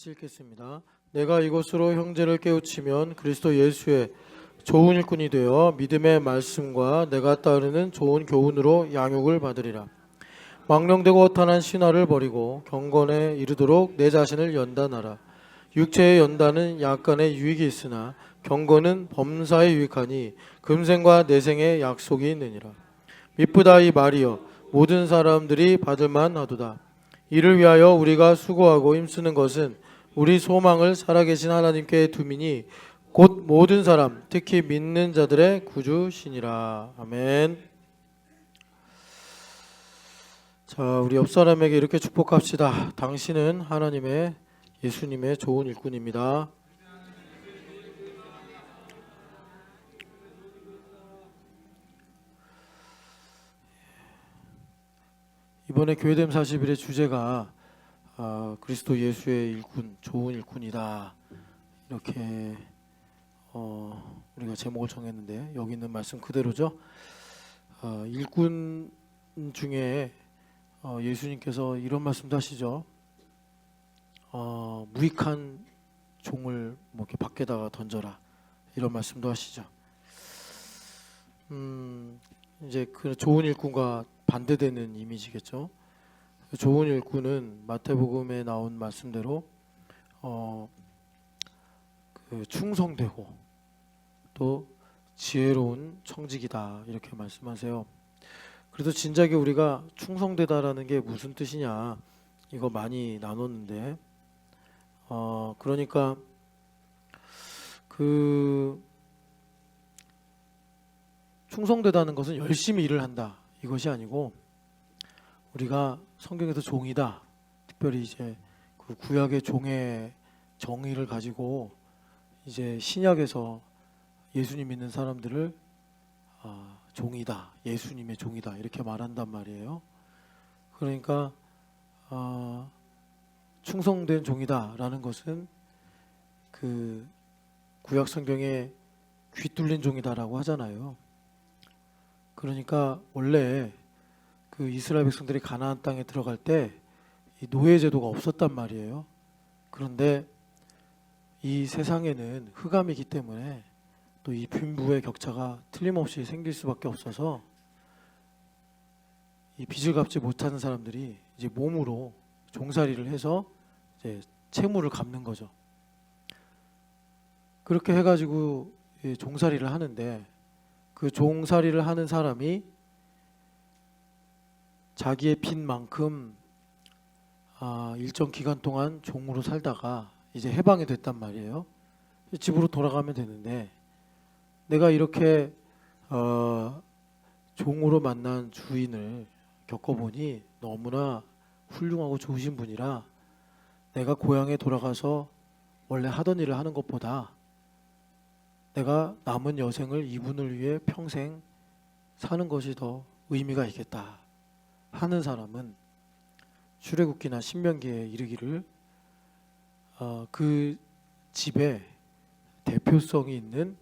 같이 읽겠습니다. 내가 이것으로 형제를 깨우치면 그리스도 예수의 좋은 일꾼이 되어 믿음의 말씀과 내가 따르는 좋은 교훈으로 양육을 받으리라. 망령되고 허탄한 신화를 버리고 경건에 이르도록 내 자신을 연단하라. 육체의 연단은 약간의 유익이 있으나 경건은 범사에 유익하니 금생과 내생의 약속이 있느니라. 미쁘다 이 말이여 모든 사람들이 받을만 하도다. 이를 위하여 우리가 수고하고 힘쓰는 것은 우리 소망을 살아계신 하나님께 두미니 곧 모든 사람 특히 믿는 자들의 구주시니라. 아멘. 자, 우리 옆 사람에게 이렇게 축복합시다. 당신은 하나님의 예수님의 좋은 일꾼입니다. 이번에 교회됨 40일의 주제가 그리스도 예수의 일꾼, 좋은 일꾼이다. 이렇게 우리가 제목을 정했는데 여기 있는 말씀 그대로죠. 일꾼 중에 예수님께서 이런 말씀도 하시죠. 무익한 종을 뭐 이렇게 밖에다가 던져라, 이런 말씀도 하시죠. 이제 그 좋은 일꾼과 반대되는 이미지겠죠. 좋은 일꾼은 마태복음에 나온 말씀대로 그 충성되고 또 지혜로운 청직이다, 이렇게 말씀하세요. 그래서 진작에 우리가 충성되다라는 게 무슨 뜻이냐, 이거 많이 나눴는데 그러니까 그 충성되다는 것은 열심히 일을 한다, 이것이 아니고 우리가 성경에서 종이다, 특별히 이제 그 구약의 종의 정의를 가지고 이제 신약에서 예수님 믿는 사람들을 종이다, 예수님의 종이다, 이렇게 말한단 말이에요. 그러니까 충성된 종이다라는 것은 그 구약 성경에 귀 뚫린 종이다라고 하잖아요. 그러니까 원래 그 이스라엘 백성들이 가나안 땅에 들어갈 때 이 노예 제도가 없었단 말이에요. 그런데 이 세상에는 흑암이기 때문에 또 이 빈부의 격차가 틀림없이 생길 수밖에 없어서 이 빚을 갚지 못하는 사람들이 이제 몸으로 종살이를 해서 이제 채무를 갚는 거죠. 그렇게 해가지고 종살이를 하는데 그 종살이를 하는 사람이 자기의 빚만큼 일정 기간 동안 종으로 살다가 이제 해방이 됐단 말이에요. 집으로 돌아가면 되는데 내가 이렇게 종으로 만난 주인을 겪어보니 너무나 훌륭하고 좋으신 분이라 내가 고향에 돌아가서 원래 하던 일을 하는 것보다 내가 남은 여생을 이분을 위해 평생 사는 것이 더 의미가 있겠다 하는 사람은 출애굽기나 신명기에 이르기를 그 집에 대표성이 있는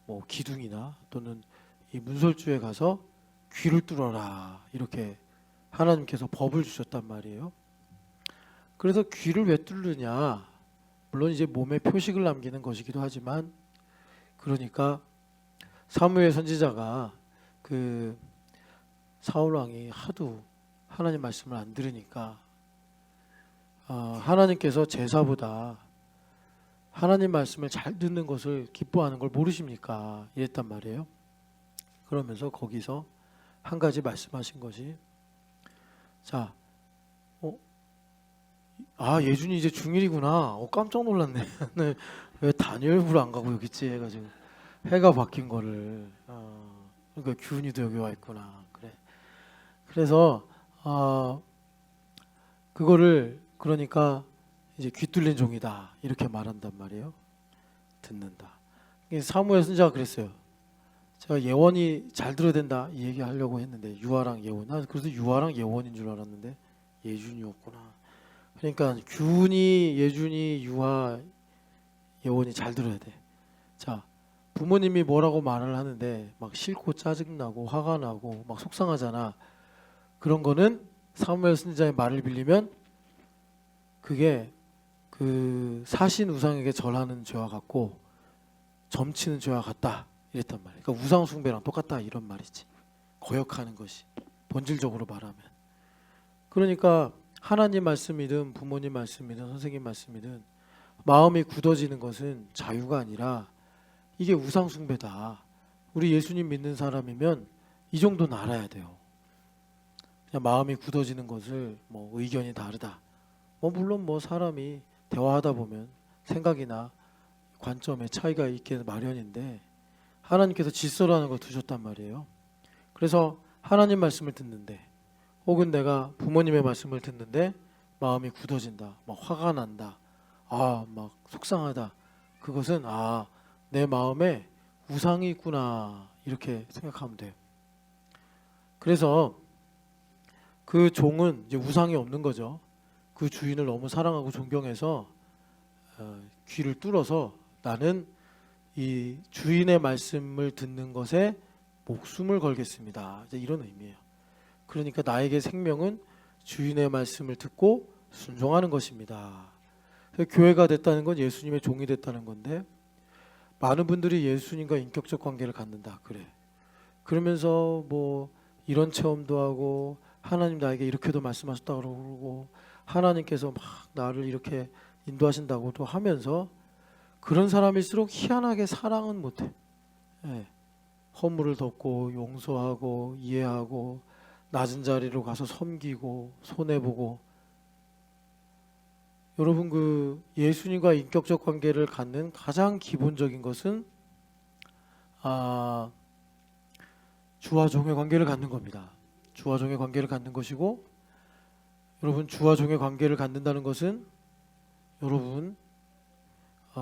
뭐 기둥이나 또는 이 문설주에 가서 귀를 뚫어라, 이렇게 하나님께서 법을 주셨단 말이에요. 그래서 귀를 왜 뚫느냐, 물론 이제 몸에 표식을 남기는 것이기도 하지만, 그러니까 사무엘 선지자가 그 사울 왕이 하도 하나님 말씀을 안 들으니까 하나님께서 제사보다 하나님 말씀을 잘 듣는 것을 기뻐하는 걸 모르십니까, 이랬단 말이에요. 그러면서 거기서 한 가지 말씀하신 것이, 자, 예준이 이제 중1이구나. 깜짝 놀랐네. 왜 다니엘부를 안 가고 여기 있지 해가지고 해가 바뀐 거를 그러니까 규훈이도 여기 와 있구나. 그래. 그래서 그거를 그러니까 이제 귀 뚫린 종이다, 이렇게 말한단 말이에요. 듣는다. 사무엘 선지자가 그랬어요. 제가 예원이 잘 들어야 된다, 이 얘기 하려고 했는데 유아랑 예원, 그래서 유아랑 예원인 줄 알았는데 예준이었구나. 그러니까 규훈이, 예준이, 유아, 예원이 잘 들어야 돼. 자, 부모님이 뭐라고 말을 하는데 막 싫고 짜증나고 화가 나고 막 속상하잖아. 그런 거는 사무엘 선지자의 말을 빌리면 그게 그 사신 우상에게 절하는 죄와 같고 점치는 죄와 같다 이랬단 말이에요. 그러니까 우상 숭배랑 똑같다 이런 말이지. 거역하는 것이 본질적으로 말하면. 그러니까 하나님 말씀이든 부모님 말씀이든 선생님 말씀이든 마음이 굳어지는 것은 자유가 아니라 이게 우상 숭배다. 우리 예수님 믿는 사람이면 이 정도는 알아야 돼요. 그냥 마음이 굳어지는 것을 뭐 의견이 다르다. 뭐 물론 뭐 사람이 대화하다 보면 생각이나 관점의 차이가 있게 마련인데 하나님께서 질서라는 걸 두셨단 말이에요. 그래서 하나님 말씀을 듣는데 혹은 내가 부모님의 말씀을 듣는데 마음이 굳어진다. 막 화가 난다. 막 속상하다. 그것은 내 마음에 우상이 있구나 이렇게 생각하면 돼요. 그래서 그 종은 이제 우상이 없는 거죠. 그 주인을 너무 사랑하고 존경해서 귀를 뚫어서 나는 이 주인의 말씀을 듣는 것에 목숨을 걸겠습니다. 이제 이런 의미예요. 그러니까 나에게 생명은 주인의 말씀을 듣고 순종하는 것입니다. 교회가 됐다는 건 예수님의 종이 됐다는 건데 많은 분들이 예수님과 인격적 관계를 갖는다 그래. 그러면서 뭐 이런 체험도 하고 하나님 나에게 이렇게도 말씀하셨다고 그러고 하나님께서 막 나를 이렇게 인도하신다고도 하면서 그런 사람일수록 희한하게 사랑은 못해. 허물을 덮고 용서하고 이해하고 낮은 자리로 가서 섬기고 손해보고. 여러분 그 예수님과 인격적 관계를 갖는 가장 기본적인 것은 주와 종의 관계를 갖는 겁니다. 주와 종의 관계를 갖는 것이고 여러분 주와 종의 관계를 갖는다는 것은 여러분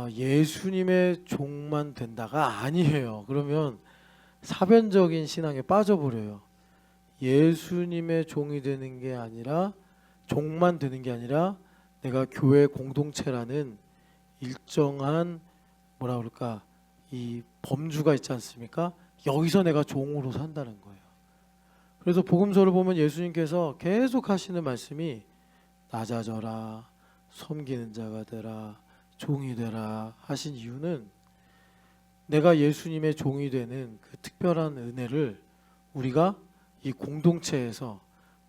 예수님의 종만 된다가 아니에요. 그러면 사변적인 신앙에 빠져버려요. 예수님의 종이 되는 게 아니라 종만 되는 게 아니라 내가 교회 공동체라는 일정한 뭐라 그럴까 이 범주가 있지 않습니까? 여기서 내가 종으로 산다는 거예요. 그래서 복음서를 보면 예수님께서 계속 하시는 말씀이 낮아져라, 섬기는 자가 되라, 종이 되라 하신 이유는 내가 예수님의 종이 되는 그 특별한 은혜를 우리가 이 공동체에서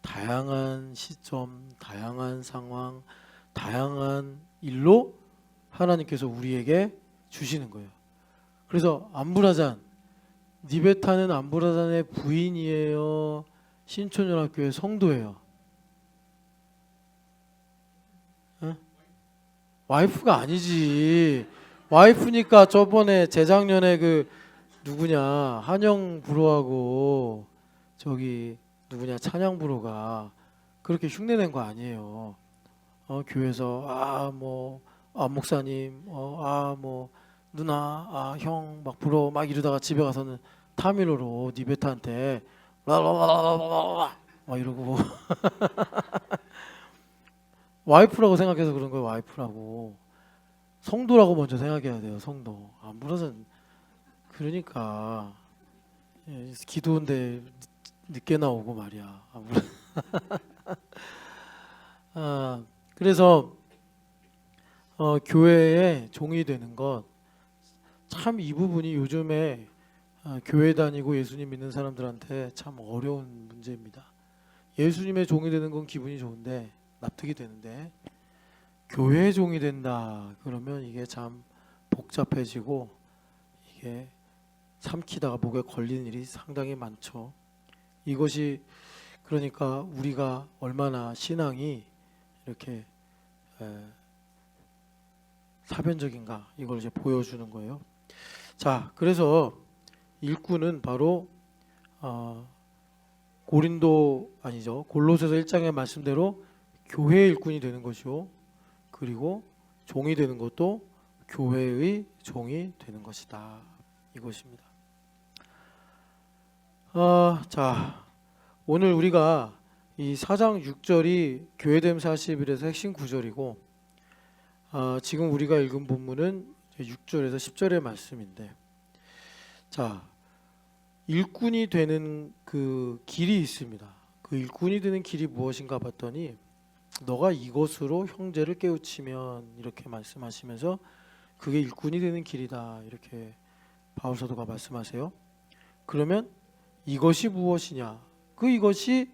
다양한 시점, 다양한 상황, 다양한 일로 하나님께서 우리에게 주시는 거예요. 그래서 안부라잔, 니베타는 안부라잔의 부인이에요? 신촌연합교회 성도예요? 와이프가 아니지. 와이프니까 저번에 재작년에 그 누구냐 한영 부로하고 저기 누구냐 찬양 부로가 그렇게 흉내낸 거 아니에요. 교회에서 목사님 뭐 누나 형 막 부러 막 이러다가 집에 가서는 타밀로로 니베타한테 라라라라라라 막 이러고 와이프라고 생각해서 그런 거예요. 와이프라고 성도라고 먼저 생각해야 돼요. 성도 안 불어서 그러니까 기도인데 늦게 나오고 말이야. 그래서 교회의 종이 되는 것 참 이 부분이 요즘에 교회 다니고 예수님 믿는 사람들한테 참 어려운 문제입니다. 예수님의 종이 되는 건 기분이 좋은데 납득이 되는데 교회의 종이 된다 그러면 이게 참 복잡해지고 이게 삼키다가 목에 걸리는 일이 상당히 많죠. 이것이 그러니까 우리가 얼마나 신앙이 이렇게 사변적인가 이걸 이제 보여주는 거예요. 자, 그래서 일꾼은 바로 골로새서 1장의 말씀대로 교회의 일꾼이 되는 것이요. 그리고 종이 되는 것도 교회의 종이 되는 것이다. 이것입니다. 자, 오늘 우리가 이 4장 6절이 교회됨 40일에서 핵심 구절이고 지금 우리가 읽은 본문은 6절에서 10절의 말씀인데 자, 일꾼이 되는 그 길이 있습니다. 그 일꾼이 되는 길이 무엇인가 봤더니 너가 이것으로 형제를 깨우치면, 이렇게 말씀하시면서 그게 일꾼이 되는 길이다, 이렇게 바울 사도가 말씀하세요. 그러면 이것이 무엇이냐? 그 이것이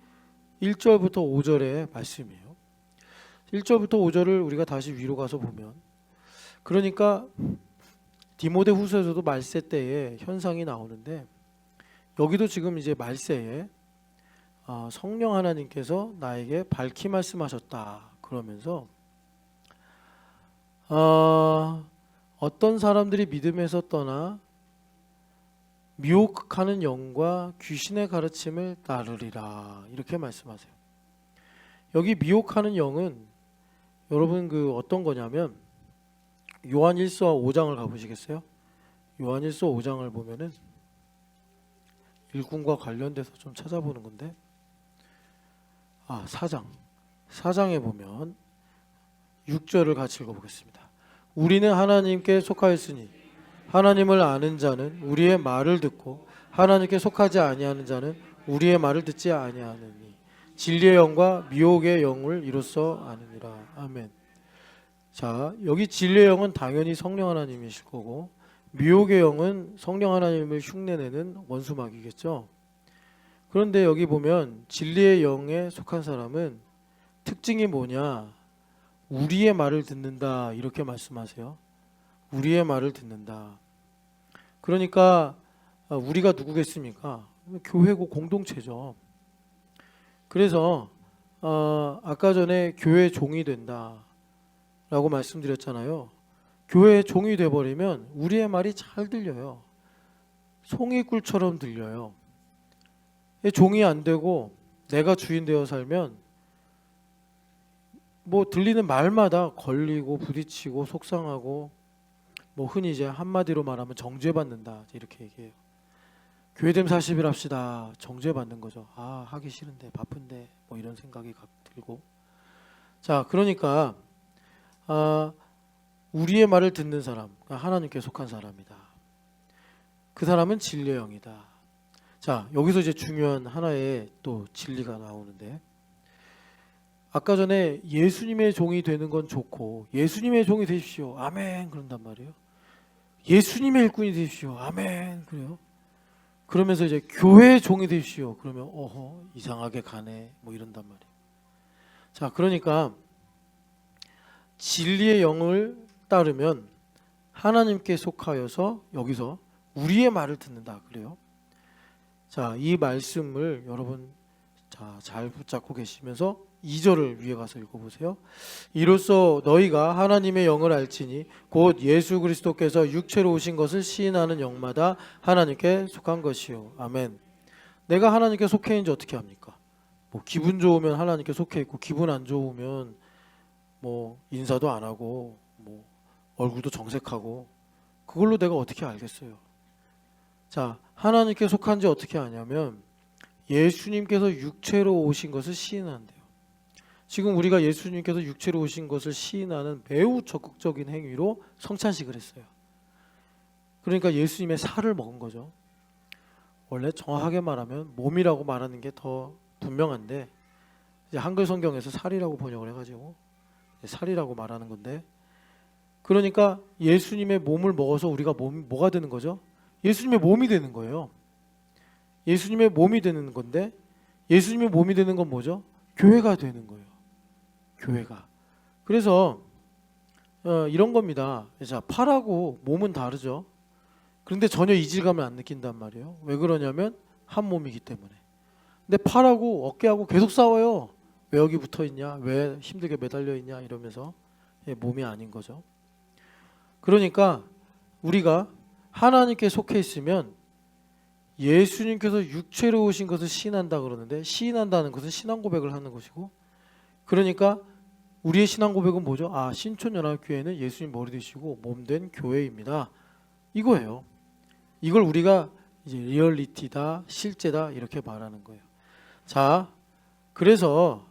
1절부터 5절의 말씀이에요. 1절부터 5절을 우리가 다시 위로 가서 보면, 그러니까 디모데 후서에서도 말세 때의 현상이 나오는데, 여기도 지금 이제 말세에 성령 하나님께서 나에게 밝히 말씀하셨다 그러면서 어떤 사람들이 믿음에서 떠나 미혹하는 영과 귀신의 가르침을 따르리라, 이렇게 말씀하세요. 여기 미혹하는 영은 여러분 그 어떤 거냐면, 요한 1서 5장을 가보시겠어요? 요한 1서 5장을 보면은 일꾼과 관련돼서 좀 찾아보는 건데, 4장에 보면 6절을 같이 읽어보겠습니다. 우리는 하나님께 속하였으니 하나님을 아는 자는 우리의 말을 듣고 하나님께 속하지 아니하는 자는 우리의 말을 듣지 아니하느니 진리의 영과 미혹의 영을 이로써 아느니라. 아멘. 자, 여기 진리의 영은 당연히 성령 하나님이실 거고, 미혹의 영은 성령 하나님을 흉내내는 원수마귀겠죠. 그런데 여기 보면 진리의 영에 속한 사람은 특징이 뭐냐? 우리의 말을 듣는다, 이렇게 말씀하세요. 우리의 말을 듣는다. 그러니까 우리가 누구겠습니까? 교회고 공동체죠. 그래서 아까 전에 교회 종이 된다 라고 말씀드렸잖아요. 교회의 종이 돼버리면 우리의 말이 잘 들려요. 송이꿀처럼 들려요. 종이 안 되고 내가 주인 되어 살면 뭐 들리는 말마다 걸리고 부딪히고 속상하고, 뭐 흔히 이제 한마디로 말하면 정죄받는다, 이렇게 얘기해요. 교회됨 40일 합시다. 정죄받는 거죠. 하기 싫은데, 바쁜데, 뭐 이런 생각이 들고. 자, 그러니까 우리의 말을 듣는 사람, 하나님께 속한 사람이다. 그 사람은 진리의 영이다. 자, 여기서 이제 중요한 하나의 또 진리가 나오는데, 아까 전에 예수님의 종이 되는 건 좋고, 예수님의 종이 되십시오, 아멘, 그런단 말이에요. 예수님의 일꾼이 되십시오, 아멘, 그래요. 그러면서 이제 교회의 종이 되십시오, 그러면 이상하게 가네, 뭐 이런단 말이에요. 자, 그러니까 진리의 영을 따르면 하나님께 속하여서 여기서 우리의 말을 듣는다 그래요. 자, 이 말씀을 여러분 잘 붙잡고 계시면서 2절을 위에 가서 읽어보세요. 이로써 너희가 하나님의 영을 알지니 곧 예수 그리스도께서 육체로 오신 것을 시인하는 영마다 하나님께 속한 것이요. 아멘. 내가 하나님께 속해 있는지 어떻게 합니까? 뭐 기분 좋으면 하나님께 속해 있고, 기분 안 좋으면 뭐 인사도 안 하고, 뭐 얼굴도 정색하고, 그걸로 내가 어떻게 알겠어요? 자, 하나님께 속한지 어떻게 아냐면 예수님께서 육체로 오신 것을 시인한대요. 지금 우리가 예수님께서 육체로 오신 것을 시인하는 매우 적극적인 행위로 성찬식을 했어요. 그러니까 예수님의 살을 먹은 거죠. 원래 정확하게 말하면 몸이라고 말하는 게 더 분명한데, 이제 한글 성경에서 살이라고 번역을 해가지고 살이라고 말하는 건데, 그러니까 예수님의 몸을 먹어서 우리가 뭐가 되는 거죠? 예수님의 몸이 되는 거예요. 예수님의 몸이 되는 건데, 예수님의 몸이 되는 건 뭐죠? 교회가 되는 거예요. 교회가. 그래서 이런 겁니다. 자, 팔하고 몸은 다르죠. 그런데 전혀 이질감을 안 느낀단 말이에요. 왜 그러냐면 한 몸이기 때문에. 근데 팔하고 어깨하고 계속 싸워요. 왜 여기 붙어 있냐? 왜 힘들게 매달려 있냐? 이러면서 몸이 아닌 거죠. 그러니까 우리가 하나님께 속해 있으면 예수님께서 육체로 오신 것을 시인한다 그러는데, 시인한다는 것은 신앙 고백을 하는 것이고, 그러니까 우리의 신앙 고백은 뭐죠? 신촌연합교회는 예수님 머리 되시고 몸된 교회입니다, 이거예요. 이걸 우리가 이제 리얼리티다, 실제다, 이렇게 말하는 거예요. 자, 그래서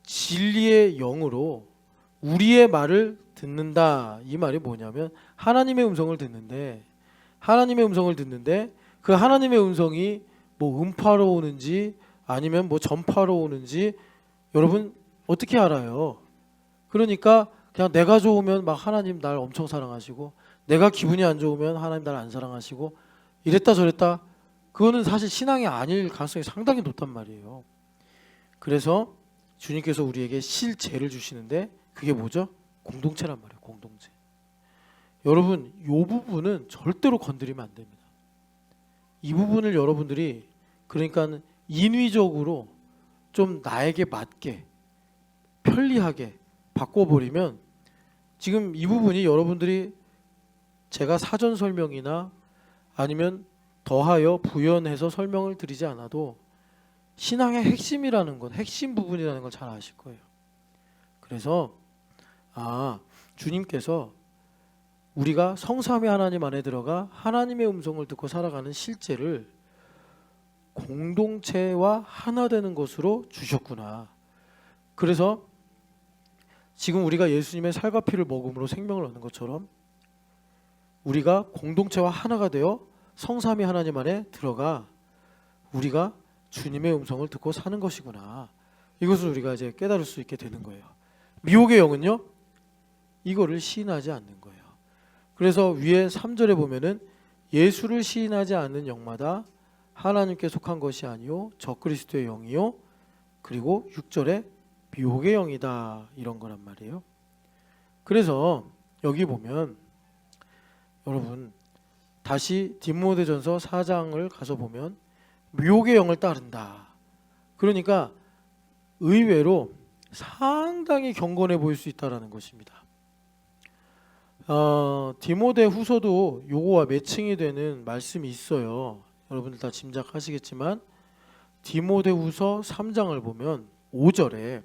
진리의 영으로 우리의 말을 듣는다, 이 말이 뭐냐면 하나님의 음성을 듣는데, 그 하나님의 음성이 뭐 음파로 오는지 아니면 뭐 전파로 오는지 여러분 어떻게 알아요? 그러니까 그냥 내가 좋으면 막 하나님 날 엄청 사랑하시고, 내가 기분이 안 좋으면 하나님 날 안 사랑하시고, 이랬다 저랬다. 그거는 사실 신앙이 아닐 가능성이 상당히 높단 말이에요. 그래서 주님께서 우리에게 실제를 주시는데 그게 뭐죠? 공동체란 말이에요. 공동체. 여러분, 이 부분은 절대로 건드리면 안 됩니다. 이 부분을 여러분들이 그러니까 인위적으로 좀 나에게 맞게 편리하게 바꿔버리면, 지금 이 부분이 여러분들이 제가 사전 설명이나 아니면 더하여 부연해서 설명을 드리지 않아도 신앙의 핵심이라는 것, 핵심 부분이라는 걸 잘 아실 거예요. 그래서 주님께서 우리가 성삼위 하나님 안에 들어가 하나님의 음성을 듣고 살아가는 실제를 공동체와 하나 되는 것으로 주셨구나. 그래서 지금 우리가 예수님의 살과 피를 먹음으로 생명을 얻는 것처럼 우리가 공동체와 하나가 되어 성삼위 하나님 안에 들어가 우리가 주님의 음성을 듣고 사는 것이구나. 이것을 우리가 이제 깨달을 수 있게 되는 거예요. 미혹의 영은요, 이거를 시인하지 않는 거예요. 그래서 위에 3절에 보면은 예수를 시인하지 않는 영마다 하나님께 속한 것이 아니요 적그리스도의 영이요, 그리고 6절에 미혹의 영이다, 이런 거란 말이에요. 그래서 여기 보면 여러분 다시 디모데전서 4장을 가서 보면 미혹의 영을 따른다. 그러니까 의외로 상당히 경건해 보일 수 있다는 것입니다. 디모데 후서도 요거와 매칭이 되는 말씀이 있어요. 여러분들 다 짐작하시겠지만 디모데 후서 3장을 보면 5절에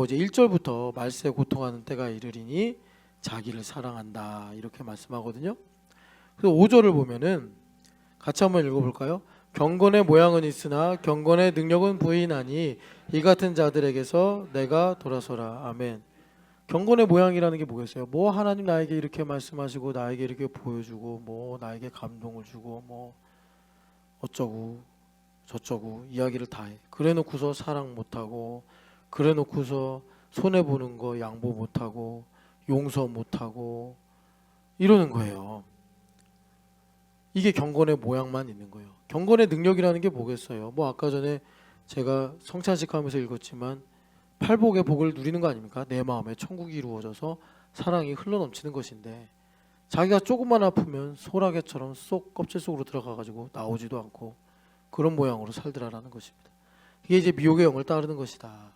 이제 1절부터 말세에 고통하는 때가 이르리니 자기를 사랑한다, 이렇게 말씀하거든요. 그래서 5절을 보면은 같이 한번 읽어볼까요? 경건의 모양은 있으나 경건의 능력은 부인하니 이 같은 자들에게서 내가 돌아서라. 아멘. 경건의 모양이라는 게 뭐겠어요? 하나님 나에게 이렇게 말씀하시고 나에게 이렇게 보여주고 나에게 감동을 주고 어쩌고 저쩌고 이야기를 다 해. 그래놓고서 사랑 못하고, 그래놓고서 손해보는 거 양보 못하고 용서 못하고 이러는 거예요. 이게 경건의 모양만 있는 거예요. 경건의 능력이라는 게 뭐겠어요? 아까 전에 제가 성찬식 하면서 읽었지만 팔복의 복을 누리는 거 아닙니까? 내 마음에 천국이 이루어져서 사랑이 흘러넘치는 것인데, 자기가 조금만 아프면 소라게처럼 쏙 껍질 속으로 들어가가지고 나오지도 않고 그런 모양으로 살더라라는 것입니다. 이게 이제 미혹의 영을 따르는 것이다.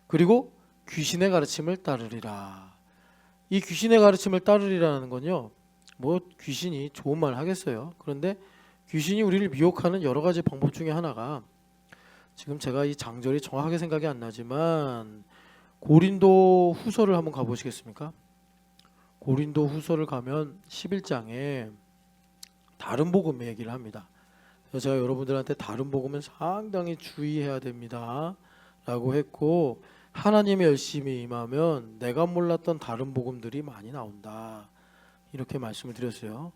그리고 귀신의 가르침을 따르리라. 이 귀신의 가르침을 따르리라는 건요, 귀신이 좋은 말 하겠어요. 그런데 귀신이 우리를 미혹하는 여러 가지 방법 중에 하나가, 지금 제가 이 장절이 정확하게 생각이 안 나지만 고린도 후서를 한번 가보시겠습니까? 고린도 후서를 가면 11장에 다른 복음 얘기를 합니다. 그래서 제가 여러분들한테 다른 복음은 상당히 주의해야 됩니다 라고 했고, 하나님의 열심히 임하면 내가 몰랐던 다른 복음들이 많이 나온다, 이렇게 말씀을 드렸어요.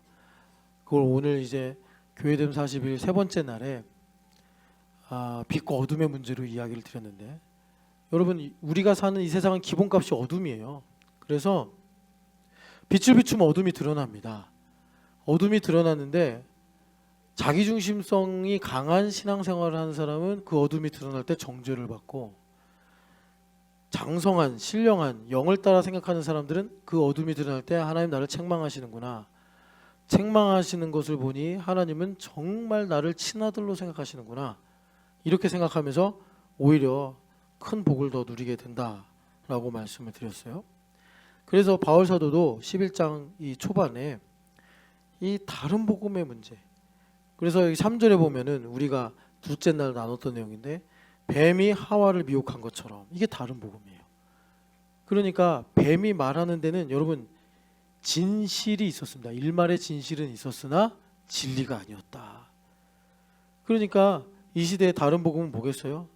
그걸 오늘 이제 교회됨 40일 세 번째 날에 빛과 어둠의 문제로 이야기를 드렸는데, 여러분 우리가 사는 이 세상은 기본값이 어둠이에요. 그래서 빛을 비추면 어둠이 드러납니다. 어둠이 드러나는데 자기중심성이 강한 신앙생활을 하는 사람은 그 어둠이 드러날 때 정죄를 받고, 장성한 신령한 영을 따라 생각하는 사람들은 그 어둠이 드러날 때 하나님 나를 책망하시는구나, 책망하시는 것을 보니 하나님은 정말 나를 친아들로 생각하시는구나, 이렇게 생각하면서 오히려 큰 복을 더 누리게 된다라고 말씀을 드렸어요. 그래서 바울 사도도 11장 이 초반에 이 다른 복음의 문제, 그래서 여기 3절에 보면은 우리가 둘째 날 나눴던 내용인데, 뱀이 하와를 미혹한 것처럼 이게 다른 복음이에요. 그러니까 뱀이 말하는 데는 여러분 진실이 있었습니다. 일말의 진실은 있었으나 진리가 아니었다. 그러니까 이 시대의 다른 복음은 뭐겠어요?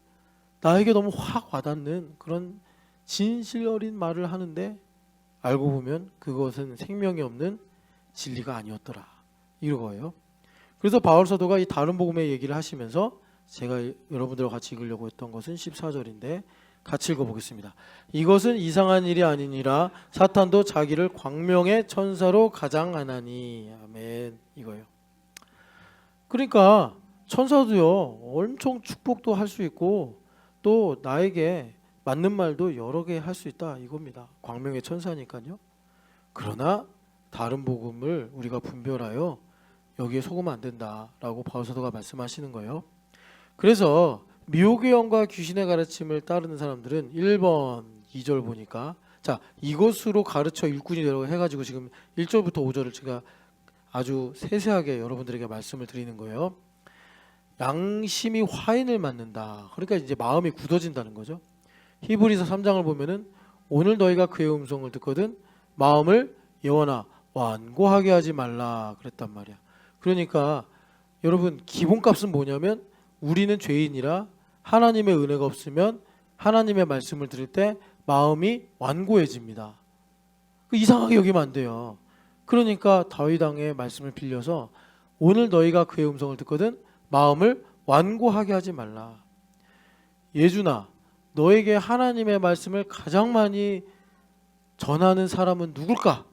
나에게 너무 확 와닿는 그런 진실 어린 말을 하는데 알고 보면 그것은 생명이 없는 진리가 아니었더라, 이거예요. 그래서 바울 사도가 이 다른 복음의 얘기를 하시면서 제가 여러분들과 같이 읽으려고 했던 것은 14절인데, 같이 읽어보겠습니다. 이것은 이상한 일이 아니니라 사탄도 자기를 광명의 천사로 가장하나니. 아멘. 이거예요. 그러니까 천사도요 엄청 축복도 할 수 있고 또 나에게 맞는 말도 여러 개 할 수 있다 이겁니다. 광명의 천사니까요. 그러나 다른 복음을 우리가 분별하여 여기에 속으면 안 된다라고 바울 사도가 말씀하시는 거예요. 그래서 미혹의 영과 귀신의 가르침을 따르는 사람들은 1번 2절 보니까 자 이것으로 가르쳐 일꾼이 되라고 해가지고 지금 1절부터 5절을 제가 아주 세세하게 여러분들에게 말씀을 드리는 거예요. 양심이 화인을 맞는다. 그러니까 이제 마음이 굳어진다는 거죠. 히브리서 3장을 보면은 오늘 너희가 그의 음성을 듣거든 마음을 예원아 완고하게 하지 말라 그랬단 말이야. 그러니까 여러분 기본값은 뭐냐면 우리는 죄인이라 하나님의 은혜가 없으면 하나님의 말씀을 들을 때 마음이 완고해집니다. 이상하게 여기면 안 돼요. 그러니까 다윗 왕의 말씀을 빌려서 오늘 너희가 그의 음성을 듣거든 마음을 완고하게 하지 말라. 예준아 너에게 하나님의 말씀을 가장 많이 전하는 사람은 누굴까?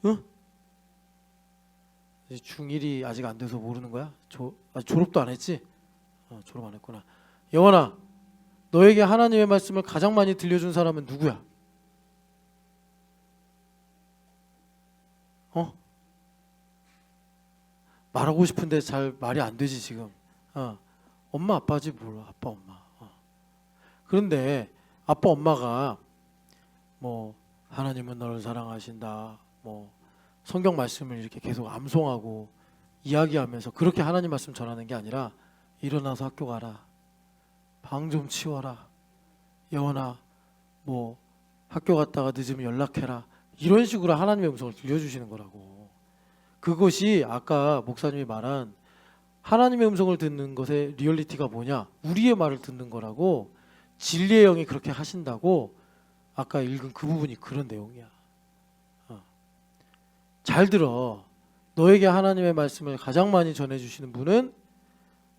응? 중1이 아직 안 돼서 모르는 거야? 아직 졸업도 안 했지? 졸업 안 했구나. 예원아 너에게 하나님의 말씀을 가장 많이 들려준 사람은 누구야? 말하고 싶은데 잘 말이 안 되지 지금. 엄마 아빠지 몰라. 아빠 엄마. 그런데 아빠 엄마가 뭐 하나님은 너를 사랑하신다 뭐 성경 말씀을 이렇게 계속 암송하고 이야기하면서 그렇게 하나님 말씀 전하는 게 아니라 일어나서 학교 가라, 방 좀 치워라, 예원아 뭐 학교 갔다가 늦으면 연락해라, 이런 식으로 하나님의 음성을 들려주시는 거라고. 그것이 아까 목사님이 말한 하나님의 음성을 듣는 것의 리얼리티가 뭐냐, 우리의 말을 듣는 거라고. 진리의 영이 그렇게 하신다고 아까 읽은 그 부분이 그런 내용이야. 잘 들어. 너에게 하나님의 말씀을 가장 많이 전해주시는 분은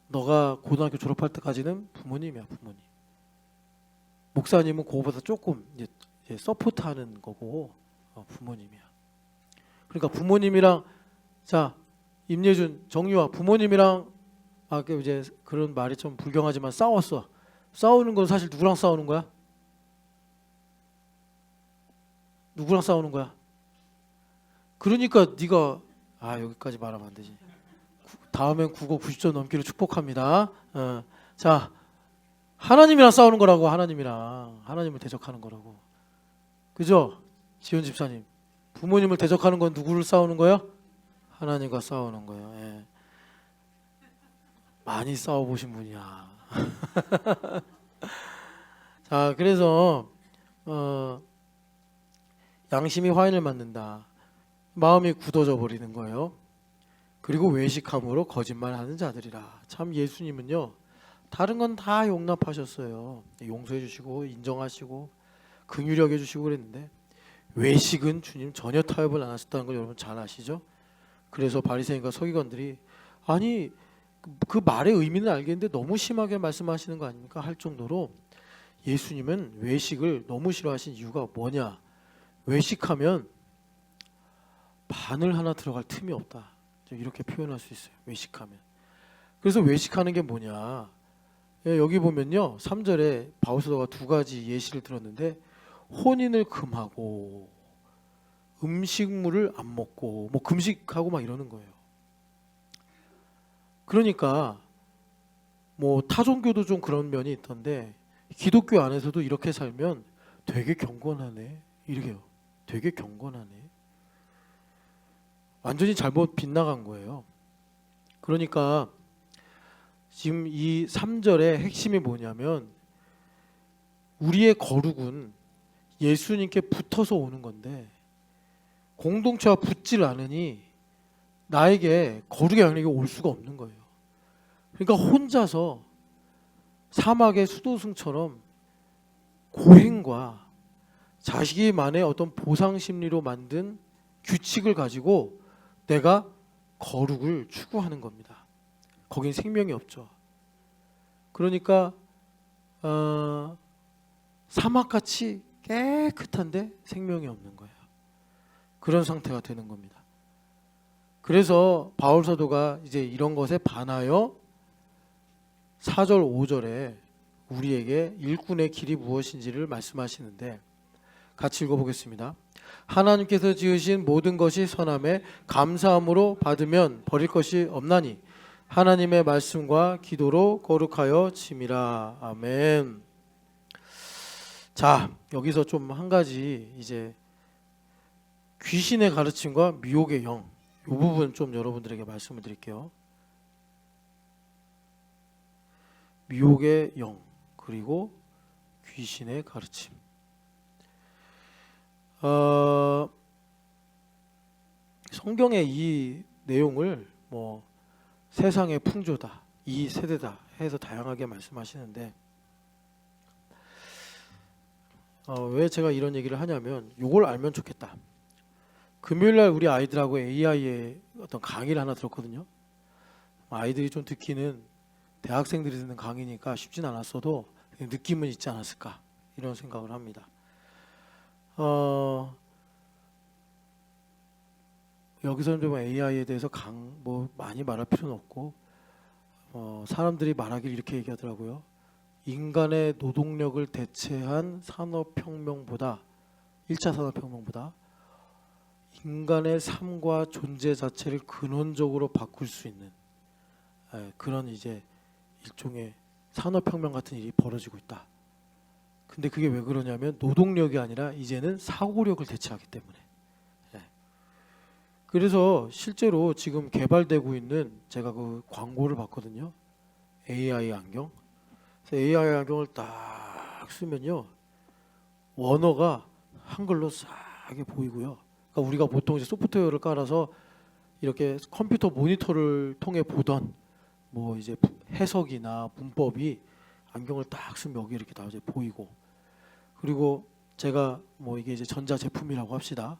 너가 고등학교 졸업할 때까지는 부모님이야. 부모님. 목사님은 그거보다 조금 이제 서포트하는 거고 부모님이야. 그러니까 부모님이랑 자 임예준, 정유아 부모님이랑 이제 그런 말이 좀 불경하지만 싸웠어. 싸우는 건 사실 누구랑 싸우는 거야? 누구랑 싸우는 거야? 그러니까 네가 여기까지 말하면 안 되지. 다음엔 국어 90점 넘기를 축복합니다. 자 하나님이랑 싸우는 거라고. 하나님을 대적하는 거라고. 그죠? 지원 집사님 부모님을 대적하는 건 누구를 싸우는 거예요? 하나님과 싸우는 거예요. 예. 많이 싸워보신 분이야. 자 그래서 양심이 화인을 맞는다. 마음이 굳어져 버리는 거예요. 그리고 외식함으로 거짓말하는 자들이라. 참 예수님은요 다른 건 다 용납하셨어요. 용서해 주시고 인정하시고 긍휼히 여겨주시고 그랬는데 외식은 주님 전혀 타협을 안 하셨다는 걸 여러분 잘 아시죠? 그래서 바리새인과 서기관들이 아니 그 말의 의미는 알겠는데 너무 심하게 말씀하시는 거 아닙니까? 할 정도로 예수님은 외식을 너무 싫어하신 이유가 뭐냐? 외식하면 바늘 하나 들어갈 틈이 없다. 이렇게 표현할 수 있어요. 외식하면. 그래서 외식하는 게 뭐냐? 여기 보면요 3절에 바울 사도가 두 가지 예시를 들었는데 혼인을 금하고 음식물을 안 먹고 뭐 금식하고 막 이러는 거예요. 그러니까 뭐 타종교도 좀 그런 면이 있던데 기독교 안에서도 이렇게 살면 되게 경건하네 이렇게요. 되게 경건하네. 완전히 잘못 빗나간 거예요. 그러니까 지금 이 3절의 핵심이 뭐냐면 우리의 거룩은 예수님께 붙어서 오는 건데 공동체와 붙질 않으니 나에게 거룩의 영역이 올 수가 없는 거예요. 그러니까 혼자서 사막의 수도승처럼 고행과 자기만의 어떤 보상 심리로 만든 규칙을 가지고 내가 거룩을 추구하는 겁니다. 거긴 생명이 없죠. 그러니까 사막같이 깨끗한데 생명이 없는 거예요. 그런 상태가 되는 겁니다. 그래서 바울 사도가 이제 이런 것에 반하여 4절 5절에 우리에게 일꾼의 길이 무엇인지를 말씀하시는데 같이 읽어보겠습니다. 하나님께서 지으신 모든 것이 선함에 감사함으로 받으면 버릴 것이 없나니 하나님의 말씀과 기도로 거룩하여 짐이라. 아멘. 자, 여기서 좀 한 가지 이제 귀신의 가르침과 미혹의 영, 이 부분 좀 여러분들에게 말씀을 드릴게요. 미혹의 영 그리고 귀신의 가르침. 성경의 이 내용을 뭐 세상의 풍조다, 이 세대다 해서 다양하게 말씀하시는데 왜 제가 이런 얘기를 하냐면 이걸 알면 좋겠다. 금요일날 우리 아이들하고 AI의 어떤 강의를 하나 들었거든요. 아이들이 좀 듣기는 대학생들이 듣는 강의니까 쉽진 않았어도 느낌은 있지 않았을까 이런 생각을 합니다. 여기서는 좀 AI에 대해서 뭐 많이 말할 필요는 없고 사람들이 말하길 이렇게 얘기하더라고요. 인간의 노동력을 대체한 산업혁명보다 1차 산업혁명보다 인간의 삶과 존재 자체를 근원적으로 바꿀 수 있는 그런 이제 일종의 산업혁명 같은 일이 벌어지고 있다. 근데 그게 왜 그러냐면 노동력이 아니라 이제는 사고력을 대체하기 때문에. 그래서 실제로 지금 개발되고 있는 제가 그 광고를 봤거든요. AI 안경. 그래서 AI 안경을 딱 쓰면요, 원어가 한글로 싹하게 보이고요. 그러니까 우리가 보통 이제 소프트웨어를 깔아서 이렇게 컴퓨터 모니터를 통해 보던 뭐 이제 해석이나 문법이 안경을 딱 쓰면 여기 이렇게 다 이제 보이고, 그리고 제가 뭐 이게 이제 전자 제품이라고 합시다.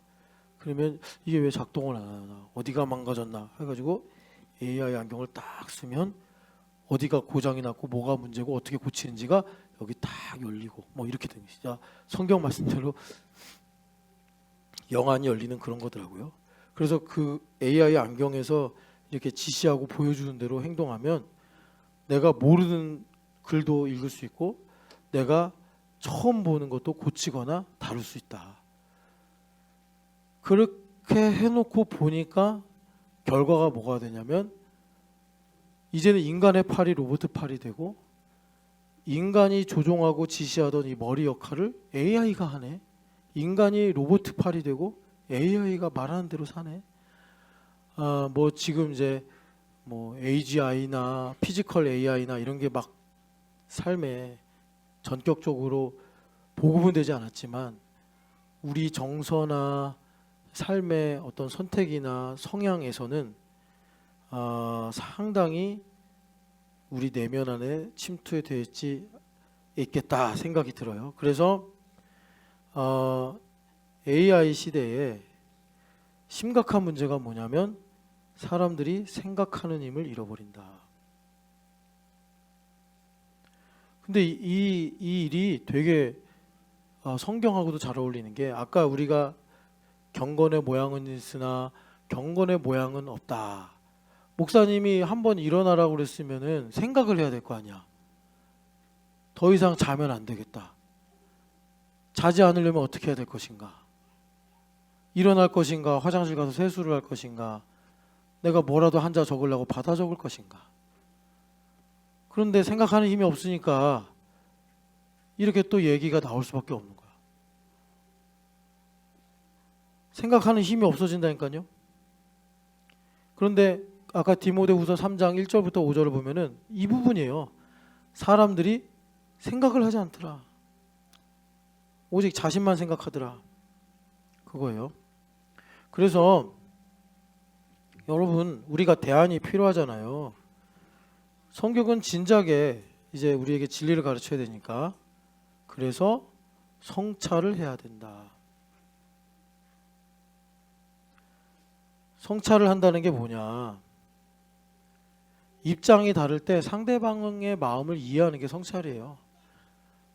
그러면 이게 왜 작동을 안 하나, 어디가 망가졌나 해가지고 AI 안경을 딱 쓰면 어디가 고장이 났고 뭐가 문제고 어떻게 고치는지가 여기 딱 열리고 뭐 이렇게 되는 진짜 성경 말씀대로 영안이 열리는 그런 거더라고요. 그래서 그 AI 안경에서 이렇게 지시하고 보여주는 대로 행동하면 내가 모르는 글도 읽을 수 있고 내가 처음 보는 것도 고치거나 다룰 수 있다. 그렇게 해놓고 보니까 결과가 뭐가 되냐면 이제는 인간의 팔이 로봇 팔이 되고 인간이 조종하고 지시하던 이 머리 역할을 AI가 하네. 인간이 로봇 팔이 되고 AI가 말하는 대로 사네. 뭐 지금 이제 뭐 AGI나 피지컬 AI나 이런 게 막 삶에 전격적으로 보급은 되지 않았지만 우리 정서나 삶의 어떤 선택이나 성향에서는 상당히 우리 내면 안에 침투해 되지 있겠다 생각이 들어요. 그래서 AI 시대에 심각한 문제가 뭐냐면 사람들이 생각하는 힘을 잃어버린다. 근데 이 일이 되게 성경하고도 잘 어울리는 게 아까 우리가 경건의 모양은 있으나 경건의 모양은 없다. 목사님이 한번 일어나라고 그랬으면은 생각을 해야 될 거 아니야. 더 이상 자면 안 되겠다. 자지 않으려면 어떻게 해야 될 것인가? 일어날 것인가? 화장실 가서 세수를 할 것인가? 내가 뭐라도 한자 적으려고 받아 적을 것인가? 그런데 생각하는 힘이 없으니까 이렇게 또 얘기가 나올 수밖에 없는 거야. 생각하는 힘이 없어진다니까요. 그런데 아까 디모데후서 3장 1절부터 5절을 보면은 이 부분이에요. 사람들이 생각을 하지 않더라. 오직 자신만 생각하더라. 그거예요. 그래서 여러분 우리가 대안이 필요하잖아요. 성경은 진작에 이제 우리에게 진리를 가르쳐야 되니까 그래서 성찰을 해야 된다. 성찰을 한다는 게 뭐냐? 입장이 다를 때 상대방의 마음을 이해하는 게 성찰이에요.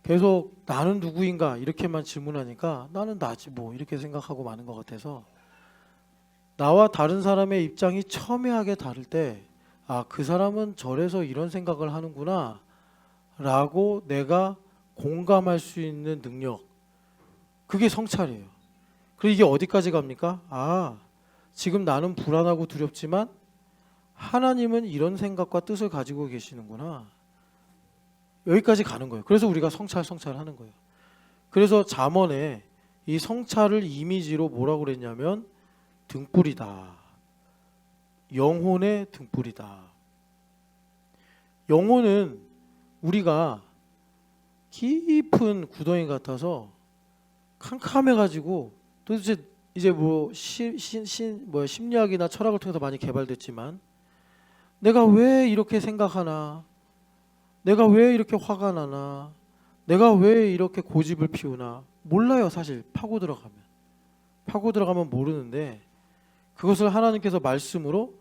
계속 나는 누구인가 이렇게만 질문하니까 나는 나지 뭐 이렇게 생각하고 마는 것 같아서, 나와 다른 사람의 입장이 첨예하게 다를 때 아, 그 사람은 저래서 이런 생각을 하는구나 라고 내가 공감할 수 있는 능력, 그게 성찰이에요. 그리고 이게 어디까지 갑니까? 아, 지금 나는 불안하고 두렵지만 하나님은 이런 생각과 뜻을 가지고 계시는구나, 여기까지 가는 거예요. 그래서 우리가 성찰하는 거예요. 그래서 잠언에 이 성찰을 이미지로 뭐라고 그랬냐면 등불이다. 영혼의 등불이다. 영혼은 우리가 깊은 구덩이 같아서 캄캄해가지고, 도대체 이제 뭐 심리학이나 철학을 통해서 많이 개발됐지만 내가 왜 이렇게 생각하나, 내가 왜 이렇게 화가 나나, 내가 왜 이렇게 고집을 피우나 몰라요. 사실 파고 들어가면 모르는데, 그것을 하나님께서 말씀으로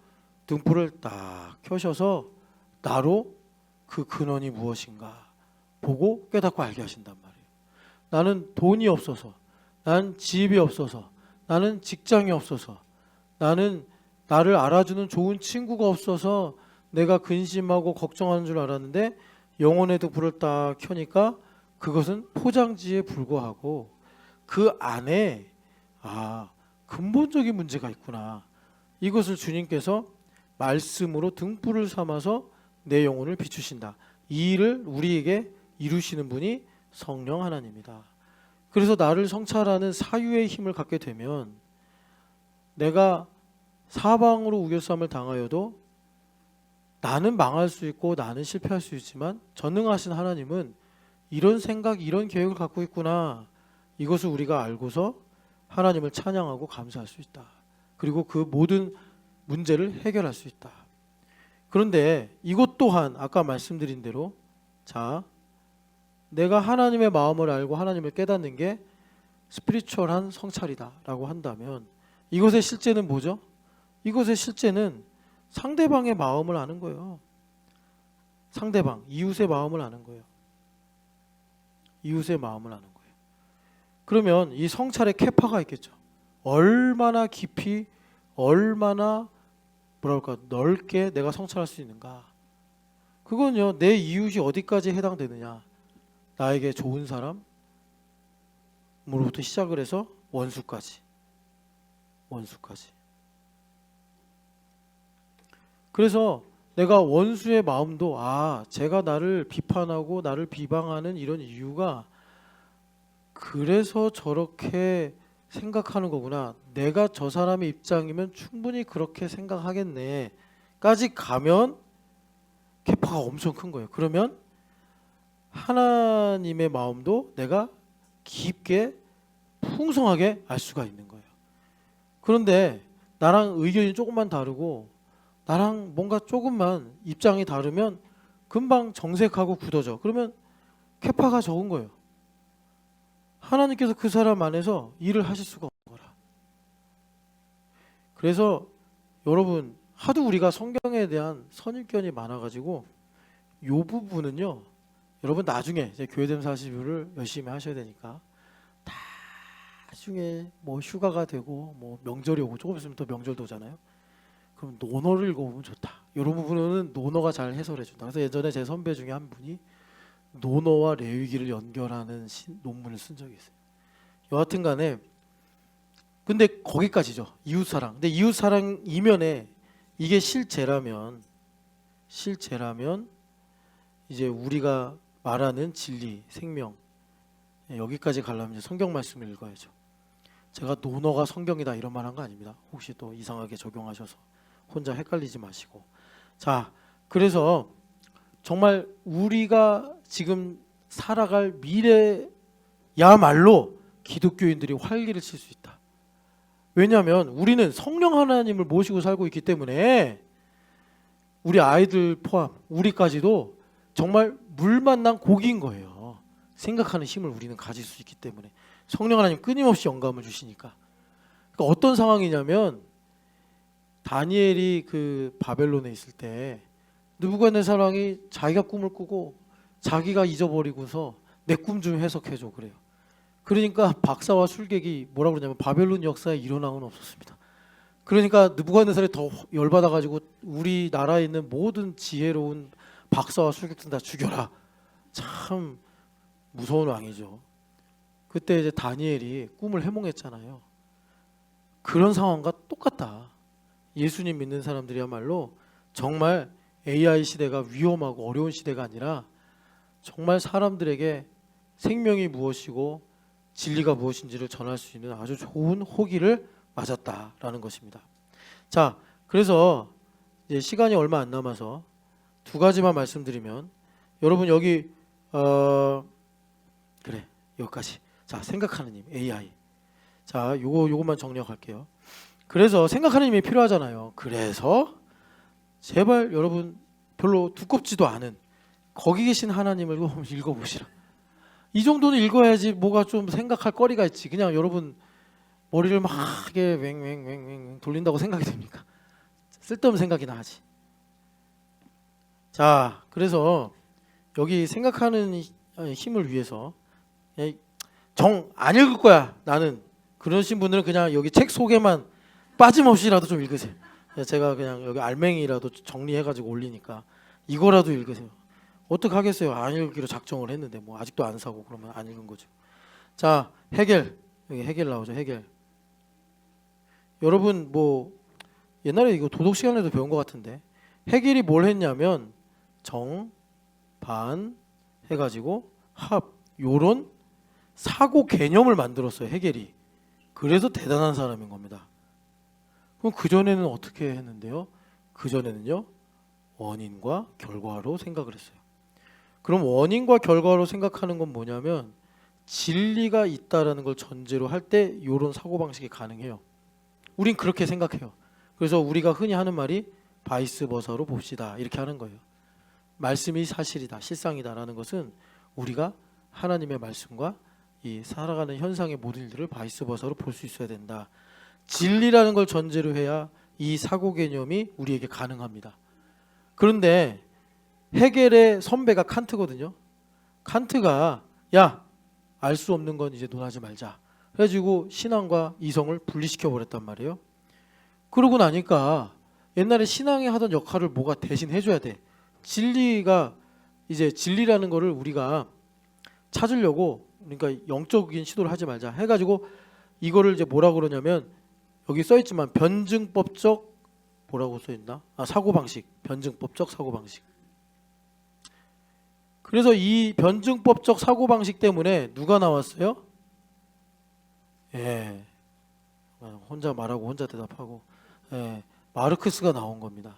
등불을 딱 켜셔서 나로 그 근원이 무엇인가 보고 깨닫고 알게 하신단 말이에요. 나는 돈이 없어서, 나는 집이 없어서, 나는 직장이 없어서, 나는 나를 알아주는 좋은 친구가 없어서 내가 근심하고 걱정하는 줄 알았는데, 영혼의 등불을 딱 켜니까 그것은 포장지에 불과하고 그 안에 근본적인 문제가 있구나. 이것을 주님께서 말씀으로 등불을 삼아서 내 영혼을 비추신다. 이 일을 우리에게 이루시는 분이 성령 하나님이다. 그래서 나를 성찰하는 사유의 힘을 갖게 되면 내가 사방으로 우겨쌈을 당하여도 나는 망할 수 있고 나는 실패할 수 있지만 전능하신 하나님은 이런 생각, 이런 계획을 갖고 있구나. 이것을 우리가 알고서 하나님을 찬양하고 감사할 수 있다. 그리고 그 모든 문제를 해결할 수 있다. 그런데 이것 또한 아까 말씀드린 대로, 자, 내가 하나님의 마음을 알고 하나님을 깨닫는 게 스피리추얼한 성찰이다라고 한다면, 이것의 실제는 뭐죠? 이것의 실제는 상대방의 마음을 아는 거예요. 상대방, 이웃의 마음을 아는 거예요. 이웃의 마음을 아는 거예요. 그러면 이 성찰의 캐파가 있겠죠. 얼마나 깊이, 얼마나 넓게 내가 성찰할 수 있는가. 그건요, 내 이웃이 어디까지 해당되느냐. 나에게 좋은 사람으로부터 시작을 해서 원수까지. 그래서 내가 원수의 마음도, 제가 나를 비판하고 나를 비방하는 이런 이유가 그래서 저렇게 생각하는 거구나. 내가 저 사람의 입장이면 충분히 그렇게 생각하겠네 까지 가면 캐파가 엄청 큰 거예요. 그러면 하나님의 마음도 내가 깊게 풍성하게 알 수가 있는 거예요. 그런데 나랑 의견이 조금만 다르고 나랑 뭔가 조금만 입장이 다르면 금방 정색하고 굳어져. 그러면 캐파가 적은 거예요. 하나님께서 그 사람 안에서 일을 하실 수가 없는 거라. 그래서 여러분, 하도 우리가 성경에 대한 선입견이 많아가지고 이 부분은요, 여러분 나중에 이제 교회됨 40일을 열심히 하셔야 되니까, 나중에 뭐 휴가가 되고 뭐 명절이 오고 조금 있으면 또 명절도 오잖아요. 그럼 논어를 읽어보면 좋다. 이런 부분은 논어가 잘 해설해 준다. 그래서 예전에 제 선배 중에 한 분이 논어와 레위기를 연결하는 논문을 쓴 적이 있어요. 여하튼 간에 근데 거기까지죠. 이웃사랑. 근데 이웃사랑 이면에 이게 실제라면 이제 우리가 말하는 진리, 생명, 여기까지 가려면 이제 성경 말씀을 읽어야죠. 제가 논어가 성경이다 이런 말 한 거 아닙니다. 혹시 또 이상하게 적용하셔서 혼자 헷갈리지 마시고. 자, 그래서 정말 우리가 지금 살아갈 미래야말로 기독교인들이 활기를 칠 수 있다. 왜냐하면 우리는 성령 하나님을 모시고 살고 있기 때문에 우리 아이들 포함 우리까지도 정말 물 만난 고기인 거예요. 생각하는 힘을 우리는 가질 수 있기 때문에. 성령 하나님 끊임없이 영감을 주시니까. 그러니까 어떤 상황이냐면, 다니엘이 그 바벨론에 있을 때 느부갓네살왕이 자기가 꿈을 꾸고 자기가 잊어버리고서 내 꿈 좀 해석해줘 그래요. 그러니까 박사와 술객이 뭐라고 그러냐면 바벨론 역사에 일어난 건 없었습니다. 그러니까 느부갓네살이 더 열받아가지고 우리나라에 있는 모든 지혜로운 박사와 술객들 다 죽여라. 참 무서운 왕이죠. 그때 이제 다니엘이 꿈을 해몽했잖아요. 그런 상황과 똑같다. 예수님 믿는 사람들이야말로 정말 AI 시대가 위험하고 어려운 시대가 아니라 정말 사람들에게 생명이 무엇이고 진리가 무엇인지를 전할 수 있는 아주 좋은 호기를 맞았다라는 것입니다. 자, 그래서 이제 시간이 얼마 안 남아서 두 가지만 말씀드리면 여러분 여기 그래 여기까지. 자, 생각하는 힘 AI. 자, 요거만 정리할게요. 그래서 생각하는 힘이 필요하잖아요. 그래서 제발 여러분 별로 두껍지도 않은 거기 계신 하나님을 좀 읽어보시라. 이 정도는 읽어야지 뭐가 좀 생각할 거리가 있지. 그냥 여러분 머리를 막 하게 왱왱왱왱 돌린다고 생각이 됩니까? 쓸데없는 생각이나 하지. 자, 그래서 여기 생각하는 힘을 위해서 정 안 읽을 거야 나는 그러신 분들은 그냥 여기 책 소개만 빠짐없이라도 좀 읽으세요. 제가 그냥 여기 알맹이라도 정리해가지고 올리니까 이거라도 읽으세요. 어떻게 하겠어요? 안 읽기로 작정을 했는데 뭐 아직도 안 사고 그러면 안 읽은 거죠. 자, 헤겔. 여기 헤겔 나오죠. 헤겔. 여러분 뭐 옛날에 이거 도덕 시간에도 배운 것 같은데 헤겔이 뭘 했냐면 정, 반 해가지고 합 요런 사고 개념을 만들었어요. 헤겔이. 그래서 대단한 사람인 겁니다. 그럼 그전에는 어떻게 했는데요? 그전에는요 원인과 결과로 생각을 했어요. 그럼 원인과 결과로 생각하는 건 뭐냐면 진리가 있다라는 걸 전제로 할 때 이런 사고방식이 가능해요. 우린 그렇게 생각해요. 그래서 우리가 흔히 하는 말이 바이스 버사로 봅시다 이렇게 하는 거예요. 말씀이 사실이다 실상이다라는 것은 우리가 하나님의 말씀과 이 살아가는 현상의 모든 일들을 바이스 버사로 볼 수 있어야 된다. 진리라는 걸 전제로 해야 이 사고 개념이 우리에게 가능합니다. 그런데 헤겔의 선배가 칸트거든요. 칸트가 야, 알 수 없는 건 이제 논하지 말자. 그래가지고 신앙과 이성을 분리시켜 버렸단 말이에요. 그러고 나니까 옛날에 신앙이 하던 역할을 뭐가 대신 해줘야 돼. 진리가 이제 진리라는 거를 우리가 찾으려고 그러니까 영적인 시도를 하지 말자 해가지고 이거를 이제 뭐라 그러냐면 여기 써있지만 변증법적 뭐라고 써있나? 사고방식. 변증법적 사고방식. 그래서 이 변증법적 사고방식 때문에 누가 나왔어요? 예, 혼자 말하고 혼자 대답하고 마르크스가 나온 겁니다.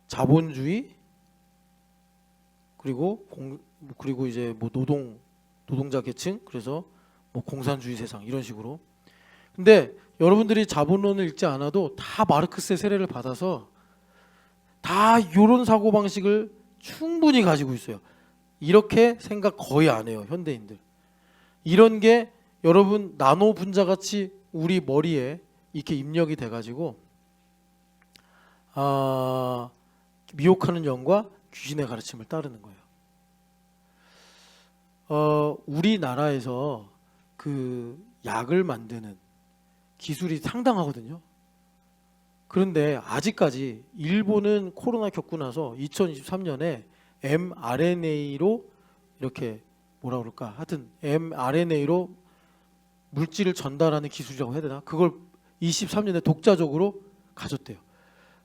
자본주의 그리고 이제 뭐 노동자 계층 그래서 뭐 공산주의 세상 이런 식으로. 근데 여러분들이 자본론을 읽지 않아도 다 마르크스의 세례를 받아서 다 이런 사고 방식을 충분히 가지고 있어요. 이렇게 생각 거의 안 해요 현대인들. 이런 게 여러분 나노 분자 같이 우리 머리에 이렇게 입력이 돼가지고 미혹하는 영과 귀신의 가르침을 따르는 거예요. 우리나라에서 그 약을 만드는 기술이 상당하거든요. 그런데 아직까지 일본은 코로나 겪고 나서 2023년에 mRNA로 이렇게 뭐라 그럴까 하여튼 mRNA로 물질을 전달하는 기술이라고 해야 되나? 그걸 23년에 독자적으로 가졌대요.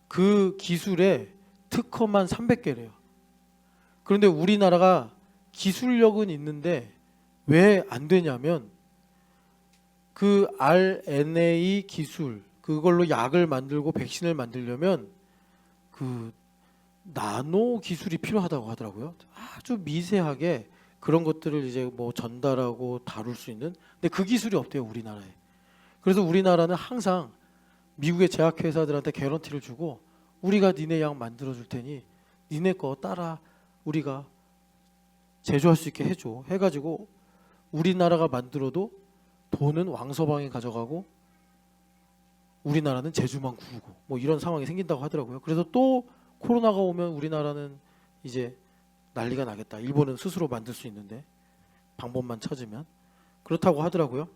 그 기술의 특허만 300개래요. 그런데 우리나라가 기술력은 있는데 왜 안 되냐면 그 RNA 기술 그걸로 약을 만들고 백신을 만들려면 그 나노 기술이 필요하다고 하더라고요. 아주 미세하게 그런 것들을 이제 뭐 전달하고 다룰 수 있는. 근데 그 기술이 없대요 우리나라에. 그래서 우리나라는 항상 미국의 제약회사들한테 개런티를 주고 우리가 니네 약 만들어 줄 테니 니네 거 따라 우리가 제조할 수 있게 해줘 해가지고 우리나라가 만들어도 돈은 왕서방이 가져가고 우리나라는 제주만 구르고 뭐 이런 상황이 생긴다고 하더라고요. 그래서 또 코로나가 오면 우리나라는 이제 난리가 나겠다. 일본은 스스로 만들 수 있는데 방법만 찾으면 그렇다고 하더라고요.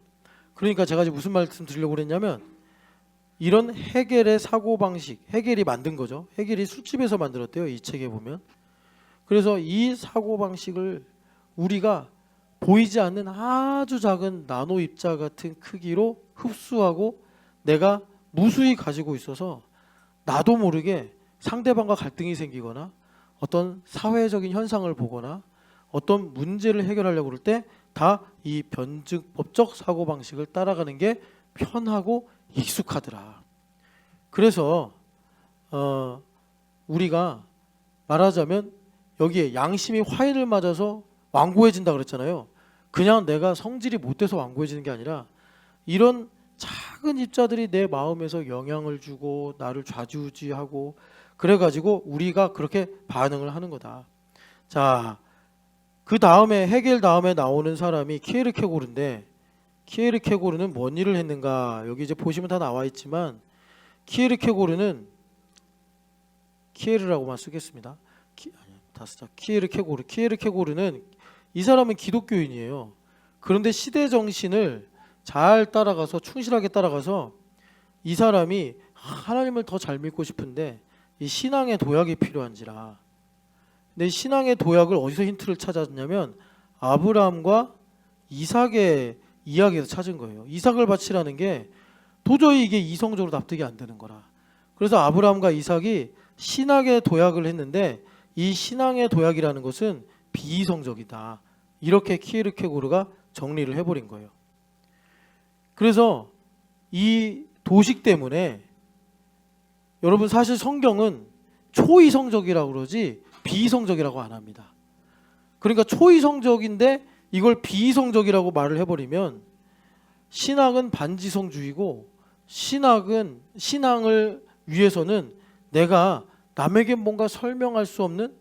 그러니까 제가 지금 무슨 말씀 드리려고 그랬냐면 이런 헤겔의 사고방식, 헤겔이 만든 거죠. 헤겔이 술집에서 만들었대요. 이 책에 보면. 그래서 이 사고방식을 우리가 보이지 않는 아주 작은 나노 입자 같은 크기로 흡수하고 내가 무수히 가지고 있어서 나도 모르게 상대방과 갈등이 생기거나 어떤 사회적인 현상을 보거나 어떤 문제를 해결하려고 그럴 때 다 이 변증법적 사고방식을 따라가는 게 편하고 익숙하더라. 그래서 우리가 말하자면 여기에 양심이 화인을 맞아서 완고해진다 그랬잖아요. 그냥 내가 성질이 못돼서 완고해지는 게 아니라 이런 작은 입자들이 내 마음에서 영향을 주고 나를 좌지우지하고 그래가지고 우리가 그렇게 반응을 하는 거다. 자, 그 다음에 헤겔 다음에 나오는 사람이 키에르케고르인데 키에르케고르는 뭔 일을 했는가? 여기 이제 보시면 다 나와 있지만 키에르케고르는 키에르라고만 쓰겠습니다. 키에르케고르는 이 사람은 기독교인이에요. 그런데 시대 정신을 잘 따라가서 충실하게 따라가서 이 사람이 하나님을 더 잘 믿고 싶은데 이 신앙의 도약이 필요한지라. 근데 신앙의 도약을 어디서 힌트를 찾았냐면 아브라함과 이삭의 이야기에서 찾은 거예요. 이삭을 바치라는 게 도저히 이게 이성적으로 납득이 안 되는 거라. 그래서 아브라함과 이삭이 신앙의 도약을 했는데 이 신앙의 도약이라는 것은 비이성적이다. 이렇게 키에르케고르가 정리를 해버린 거예요. 그래서 이 도식 때문에 여러분 사실 성경은 초이성적이라고 그러지 비이성적이라고 안 합니다. 그러니까 초이성적인데 이걸 비이성적이라고 말을 해버리면 신학은 반지성주의고 신앙을 위해서는 내가 남에게 뭔가 설명할 수 없는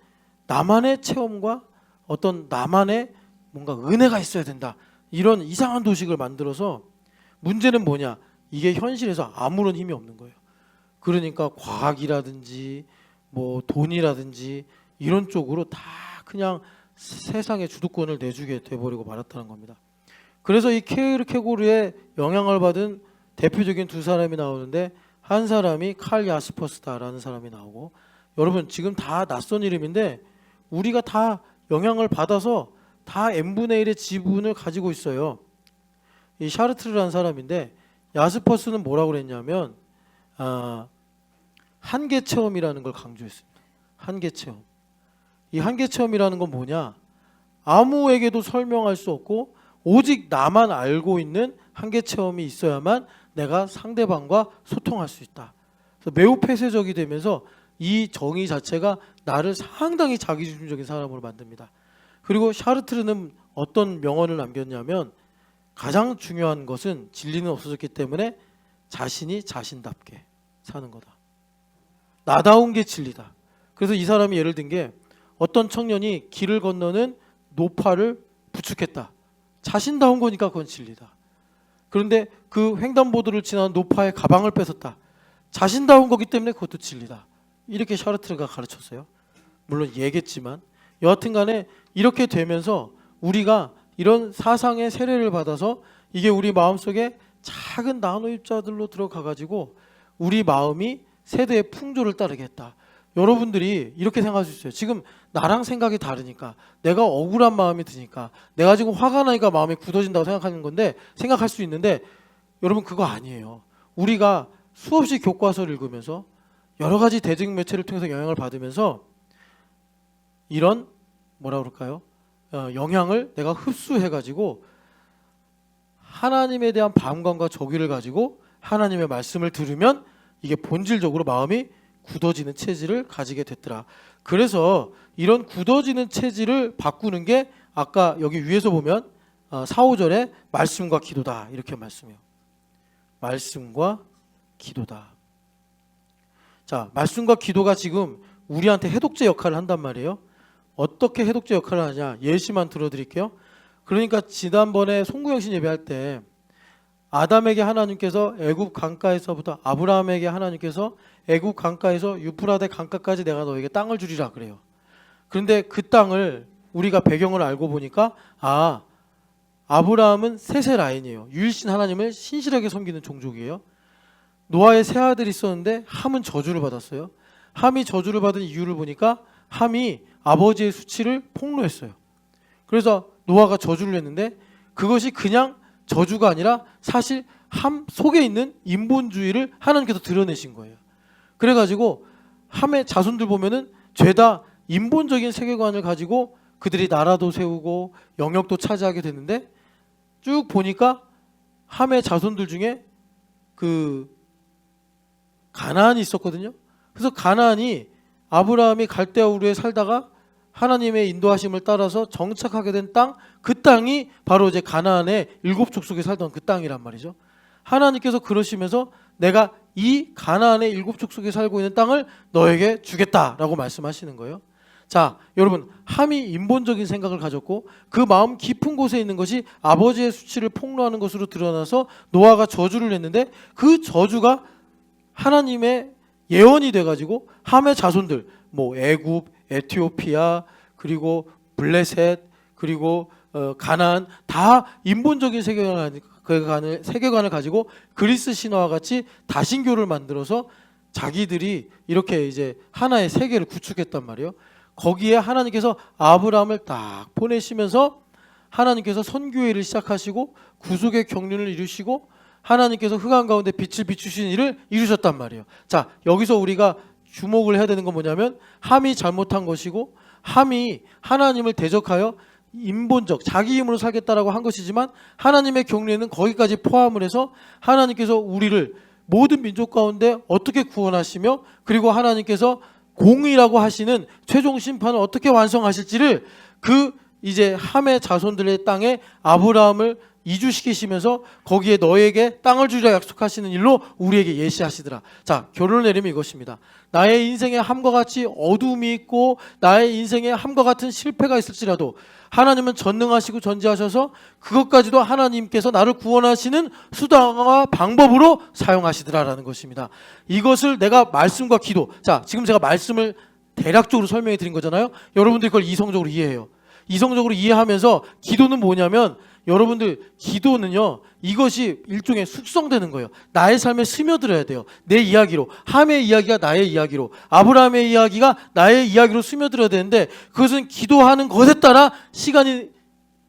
나만의 체험과 어떤 나만의 뭔가 은혜가 있어야 된다. 이런 이상한 도식을 만들어서 문제는 뭐냐? 이게 현실에서 아무런 힘이 없는 거예요. 그러니까 과학이라든지 뭐 돈이라든지 이런 쪽으로 다 그냥 세상의 주도권을 내주게 돼버리고 말았다는 겁니다. 그래서 이 키에르케고르의 영향을 받은 대표적인 두 사람이 나오는데 한 사람이 칼 야스퍼스다라는 사람이 나오고 여러분 지금 다 낯선 이름인데 우리가 다 영향을 받아서 다 n분의 1의 지분을 가지고 있어요. 이 샤르트르라는 사람인데 야스퍼스는 뭐라고 그랬냐면 한계 체험이라는 걸 강조했습니다. 한계 체험. 이 한계 체험이라는 건 뭐냐? 아무에게도 설명할 수 없고 오직 나만 알고 있는 한계 체험이 있어야만 내가 상대방과 소통할 수 있다. 그래서 매우 폐쇄적이 되면서 이 정의 자체가 나를 상당히 자기중심적인 사람으로 만듭니다. 그리고 샤르트르는 어떤 명언을 남겼냐면 가장 중요한 것은 진리는 없어졌기 때문에 자신이 자신답게 사는 거다. 나다운 게 진리다. 그래서 이 사람이 예를 든 게 어떤 청년이 길을 건너는 노파를 부축했다. 자신다운 거니까 그건 진리다. 그런데 그 횡단보도를 지나는 노파의 가방을 뺏었다. 자신다운 거기 때문에 그것도 진리다. 이렇게 샤르트르가 가르쳤어요. 물론 얘기했지만 여하튼 간에 이렇게 되면서 우리가 이런 사상의 세례를 받아서 이게 우리 마음속에 작은 나노 입자들로 들어가가지고 우리 마음이 세대의 풍조를 따르게 했다. 여러분들이 이렇게 생각할 수 있어요. 지금 나랑 생각이 다르니까 내가 억울한 마음이 드니까 내가 지금 화가 나니까 마음이 굳어진다고 생각하는 건데 생각할 수 있는데 여러분 그거 아니에요. 우리가 수없이 교과서를 읽으면서 여러 가지 대중매체를 통해서 영향을 받으면서 이런 뭐라 그럴까요? 영향을 내가 흡수해가지고 하나님에 대한 반감과 적의를 가지고 하나님의 말씀을 들으면 이게 본질적으로 마음이 굳어지는 체질을 가지게 됐더라. 그래서 이런 굳어지는 체질을 바꾸는 게 아까 여기 위에서 보면 4, 5절에 말씀과 기도다 이렇게 말씀해요. 말씀과 기도다. 자, 말씀과 기도가 지금 우리한테 해독제 역할을 한단 말이에요. 어떻게 해독제 역할을 하냐 예시만 들어드릴게요. 그러니까 지난번에 송구영신 예배할 때 아담에게 하나님께서 애굽 강가에서부터 아브라함에게 하나님께서 애굽 강가에서 유프라데 강가까지 내가 너에게 땅을 주리라 그래요. 그런데 그 땅을 우리가 배경을 알고 보니까 아브라함은 셋의 라인이에요. 유일신 하나님을 신실하게 섬기는 종족이에요. 노아의 세 아들이 있었는데 함은 저주를 받았어요. 함이 저주를 받은 이유를 보니까 함이 아버지의 수치를 폭로했어요. 그래서 노아가 저주를 했는데 그것이 그냥 저주가 아니라 사실 함 속에 있는 인본주의를 하나님께서 드러내신 거예요. 그래가지고 함의 자손들 보면은 죄다 인본적인 세계관을 가지고 그들이 나라도 세우고 영역도 차지하게 됐는데 쭉 보니까 함의 자손들 중에 그 가나안이 있었거든요. 그래서 가나안이 아브라함이 갈대아 우르에 살다가 하나님의 인도하심을 따라서 정착하게 된 땅, 그 땅이 바로 이제 가나안의 7족속에 살던 그 땅이란 말이죠. 하나님께서 그러시면서 내가 이 가나안의 7족속에 살고 있는 땅을 너에게 주겠다라고 말씀하시는 거예요. 자, 여러분, 함이 인본적인 생각을 가졌고 그 마음 깊은 곳에 있는 것이 아버지의 수치를 폭로하는 것으로 드러나서 노아가 저주를 했는데 그 저주가 하나님의 예언이 돼가지고 함의 자손들, 뭐 애굽, 에티오피아, 그리고 블레셋, 그리고 가나안 다 인본적인 세계관을 가지고 그리스 신화와 같이 다신교를 만들어서 자기들이 이렇게 이제 하나의 세계를 구축했단 말이에요. 거기에 하나님께서 아브라함을 딱 보내시면서 하나님께서 선교회를 시작하시고 구속의 경륜을 이루시고 하나님께서 흑암 가운데 빛을 비추시는 일을 이루셨단 말이에요. 자, 여기서 우리가 주목을 해야 되는 건 뭐냐면 함이 잘못한 것이고 함이 하나님을 대적하여 인본적 자기 힘으로 살겠다라고 한 것이지만 하나님의 경륜에는 거기까지 포함을 해서 하나님께서 우리를 모든 민족 가운데 어떻게 구원하시며 그리고 하나님께서 공의라고 하시는 최종 심판을 어떻게 완성하실지를 그 이제 함의 자손들의 땅에 아브라함을 이주시키시면서 거기에 너에게 땅을 주리라 약속하시는 일로 우리에게 예시하시더라. 자, 결론을 내리면 이것입니다. 나의 인생에 함과 같이 어둠이 있고 나의 인생에 함과 같은 실패가 있을지라도 하나님은 전능하시고 전지하셔서 그것까지도 하나님께서 나를 구원하시는 수단과 방법으로 사용하시더라라는 것입니다. 이것을 내가 말씀과 기도, 자, 지금 제가 말씀을 대략적으로 설명해 드린 거잖아요. 여러분들이 그걸 이성적으로 이해해요. 이성적으로 이해하면서 기도는 뭐냐면 여러분들 기도는요 이것이 일종의 숙성되는 거예요. 나의 삶에 스며들어야 돼요. 내 이야기로, 함의 이야기가 나의 이야기로, 아브라함의 이야기가 나의 이야기로 스며들어야 되는데 그것은 기도하는 것에 따라 시간이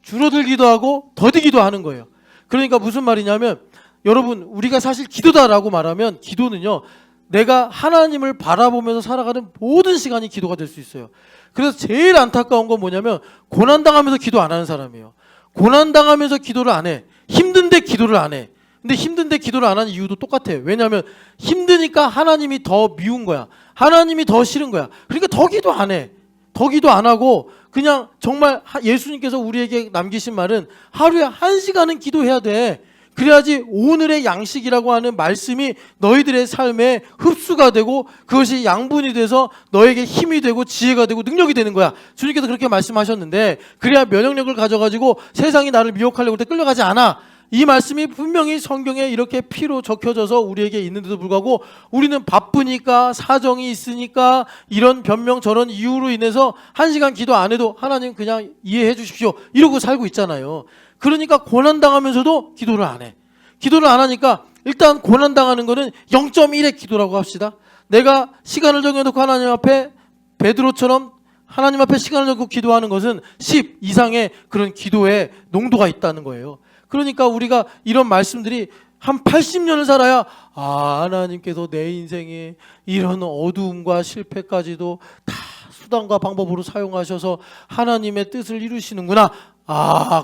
줄어들기도 하고 더디기도 하는 거예요. 그러니까 무슨 말이냐면 여러분 우리가 사실 기도다라고 말하면 기도는요 내가 하나님을 바라보면서 살아가는 모든 시간이 기도가 될 수 있어요. 그래서 제일 안타까운 건 뭐냐면 고난당하면서 기도 안 하는 사람이에요. 고난당하면서 기도를 안 해. 힘든데 기도를 안 해. 근데 힘든데 기도를 안 하는 이유도 똑같아요. 왜냐하면 힘드니까 하나님이 더 미운 거야. 하나님이 더 싫은 거야. 그러니까 더 기도 안 해. 더 기도 안 하고 그냥 정말 예수님께서 우리에게 남기신 말은 하루에 1시간은 기도해야 돼. 그래야지 오늘의 양식이라고 하는 말씀이 너희들의 삶에 흡수가 되고 그것이 양분이 돼서 너에게 힘이 되고 지혜가 되고 능력이 되는 거야. 주님께서 그렇게 말씀하셨는데 그래야 면역력을 가져가지고 세상이 나를 미혹하려고 할 때 끌려가지 않아. 이 말씀이 분명히 성경에 이렇게 피로 적혀져서 우리에게 있는데도 불구하고 우리는 바쁘니까 사정이 있으니까 이런 변명 저런 이유로 인해서 1시간 기도 안 해도 하나님 그냥 이해해 주십시오 이러고 살고 있잖아요. 그러니까 고난당하면서도 기도를 안 해. 기도를 안 하니까 일단 고난당하는 거는 0.1의 기도라고 합시다. 내가 시간을 정해놓고 하나님 앞에 베드로처럼 하나님 앞에 시간을 정해놓고 기도하는 것은 10 이상의 그런 기도의 농도가 있다는 거예요. 그러니까 우리가 이런 말씀들이 한 80년을 살아야 하나님께서 내 인생에 이런 어두움과 실패까지도 다 수단과 방법으로 사용하셔서 하나님의 뜻을 이루시는구나.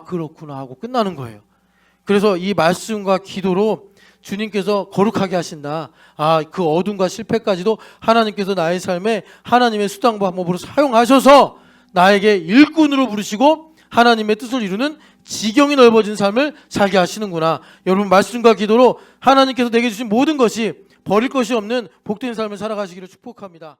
그렇구나 하고 끝나는 거예요. 그래서 이 말씀과 기도로 주님께서 거룩하게 하신다. 그 어둠과 실패까지도 하나님께서 나의 삶에 하나님의 수단과 방법으로 사용하셔서 나에게 일꾼으로 부르시고 하나님의 뜻을 이루는 지경이 넓어진 삶을 살게 하시는구나. 여러분 말씀과 기도로 하나님께서 내게 주신 모든 것이 버릴 것이 없는 복된 삶을 살아가시기를 축복합니다.